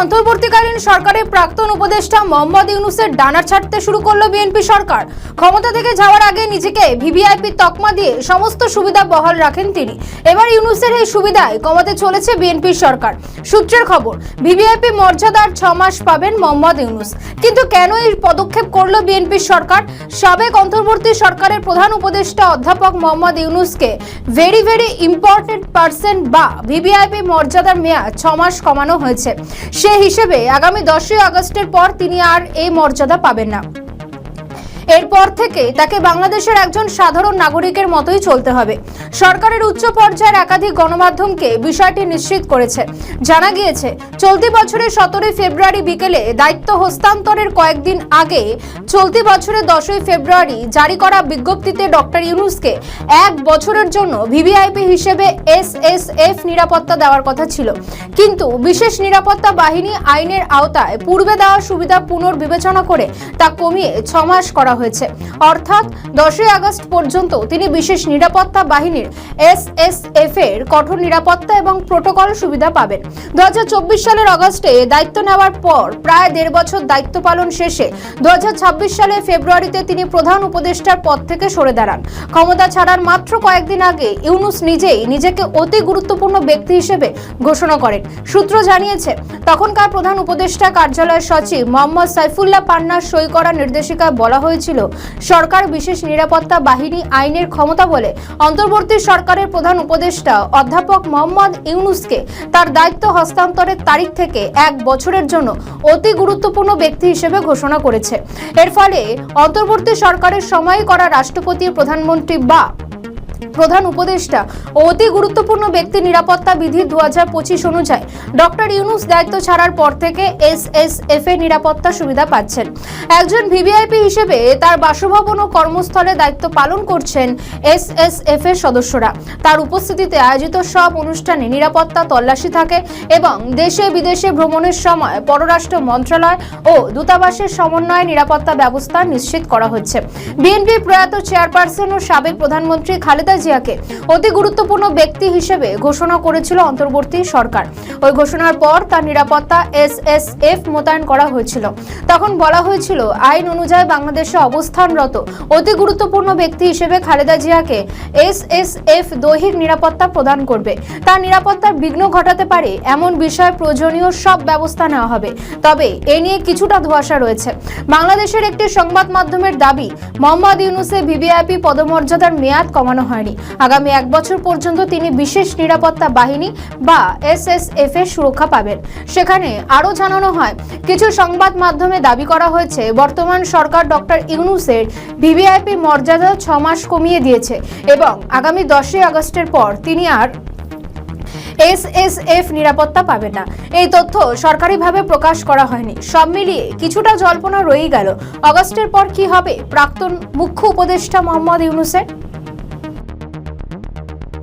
অন্তর্বর্তীকালীন সরকারের প্রাক্তন উপদেষ্টা মোহাম্মদ ইউনূসের ডানা ছাড়তে শুরু করলো বিএনপি সরকার। ক্ষমতা থেকে যাওয়ার আগে নিজেকে ভিভিআইপি তকমা দিয়ে সমস্ত সুবিধা বহাল রাখেন তিনি। এবার ইউনূসের এই সুবিধায় কমাতে চলেছে বিএনপি সরকার। সূত্রের খবর, ভিভিআইপি মর্যাদার 6 মাস পাবেন মোহাম্মদ ইউনূস। কিন্তু কেন এই পদক্ষেপ করলো বিএনপি সরকার? সাবেক অন্তর্বর্তী সরকারের প্রধান উপদেষ্টা অধ্যাপক মোহাম্মদ ইউনূসকে ভেরি ইম্পর্টেন্ট পার্সন বা ভিভিআইপি মর্যাদার মেয়াদ 6 মাস কমানো হয়েছে। সে হিসেবে আগামী 10ই আগস্টের পর তিনি আর এই মর্যাদা পাবেন না। এরপর থেকে তাকে বাংলাদেশের একজন সাধারণ নাগরিকের মতোই চলতে হবে। সরকারের উচ্চ পর্যায়ের একাধিক গণমাধ্যমকে বিষয়টি নিশ্চিত করেছে। জানা গিয়েছে, চলতি বছরের 17 ফেব্রুয়ারি বিকেলে দায়িত্ব হস্তান্তরের কয়েকদিন আগে চলতি বছরের 10ই ফেব্রুয়ারি জারি করা বিজ্ঞপ্তিতে ডক্টর ইউনূসকে 1 বছরের জন্য ভিভিআইপি হিসেবে এসএসএফ নিরাপত্তা দেওয়ার কথা ছিল। কিন্তু বিশেষ নিরাপত্তা বাহিনী আইনের আওতায় পূর্বে দেওয়া সুবিধা পুনর্বিবেচনা করে তা কমিয়ে 6 মাস করা হয়েছে। অর্থাৎ 10ই আগস্ট পর্যন্ত তিনি বিশেষ নিরাপত্তা বাহিনীর এসএসএফ এর কঠোর নিরাপত্তা এবং প্রোটোকল সুবিধা পাবেন। 2024 সালের আগস্টে দায়িত্ব নেওয়ার পর প্রায় 1.5 বছর দায়িত্ব পালন শেষে 2026 সালের ফেব্রুয়ারিতে তিনি প্রধান উপদেষ্টার পদ থেকে সরে দাঁড়ান। ক্ষমতা ছাড়ার মাত্র কয়েকদিন আগে ইউনূস নিজেই নিজেকে অতি গুরুত্বপূর্ণ ব্যক্তি হিসেবে ঘোষণা করেন। সূত্র জানিয়েছে, তখনকার প্রধান উপদেষ্টা কার্যালয়ের সচিব মোহাম্মদ সাইফুল্লাহ পান্নার সই করা নির্দেশিকায় বলা হয়েছিল, সরকার বিশেষ নিরাপত্তা বাহিনী আইনের ক্ষমতা বলে অন্তর্বর্তী সরকারের প্রধান উপদেষ্টা অধ্যাপক মোহাম্মদ ইউনূসকে তার দায়িত্ব হস্তান্তরের তারিখ থেকে 1 বছরের জন্য অতি গুরুত্বপূর্ণ ব্যক্তি হিসেবে ঘোষণা করেছে। এর ফলে অন্তর্বর্তী সরকারের সময় করা রাষ্ট্রপতি, প্রধানমন্ত্রী বা প্রধান উপদেষ্টা ও অতি গুরুত্বপূর্ণ ব্যক্তি নিরাপত্তা বিধি 2025 অনুযায়ী ডক্টর ইউনূস দায়িত্ব ছাড়ার পর থেকে এসএসএফ এর নিরাপত্তা সুবিধা পাচ্ছেন। একজন ভিভিআইপি হিসেবে তার বাসভবন ও কর্মস্থলে দায়িত্ব পালন করছেন এসএসএফ এর সদস্যরা। তার উপস্থিতিতে আয়োজিত সব অনুষ্ঠানে নিরাপত্তা তল্লাশি থাকে এবং দেশে বিদেশে ভ্রমণের সময় পররাষ্ট্র মন্ত্রণালয় ও দূতাবাসের সমন্বয়ে নিরাপত্তা ব্যবস্থা নিশ্চিত করা হচ্ছে। বিএনপি প্রয়াত চেয়ারপারসন ও সাবেক প্রধানমন্ত্রী খালেদা জিয়াকে অতি গুরুত্বপূর্ণ ব্যক্তি হিসেবে ঘোষণা করেছিল অন্তর্বর্তী সরকার। ওই ঘোষণার পর তার নিরাপত্তা এসএসএফ মোতায়েন করা হয়েছিল। তখন বলা হয়েছিল, আইন অনুযায়ী বাংলাদেশে অবস্থানরত অতি গুরুত্বপূর্ণ ব্যক্তি হিসেবে খালেদা জিয়াকে এসএসএফ দৈহিক নিরাপত্তা প্রদান করবে। তার নিরাপত্তার বিঘ্ন ঘটাতে পারে এমন বিষয়ে প্রয়োজনীয় সব ব্যবস্থা নেওয়া হবে। তবে এ নিয়ে কিছুটা ধোঁয়াশা রয়েছে। বাংলাদেশের একটি সংবাদ মাধ্যমের দাবি, মোহাম্মদ ইউনূসের ভিভিআইপি পদমর্যাদার মেয়াদ কমানো হয়নি। আগামী 1 বছর পর্যন্ত তিনি বিশেষ নিরাপত্তা বাহিনী বা এসএসএফ এর সুরক্ষা পাবেন। সেখানে আরো জানানো হয়, কিছু সংবাদ মাধ্যমে দাবি করা হয়েছে বর্তমান সরকার ডক্টর ইউনূসের ভিভিআইপি মর্যাদা 6 মাস কমিয়ে দিয়েছে এবং আগামী 10ই আগস্টের পর তিনি আর এসএসএফ নিরাপত্তা পাবে না। এই তথ্য সরকারিভাবে প্রকাশ করা হয়নি। সব মিলিয়ে কিছুটা জল্পনা রয়েই গেল। আগস্টের পর কি হবে প্রাক্তন মুখ্য উপদেষ্টা মোহাম্মদ ইউনূসের?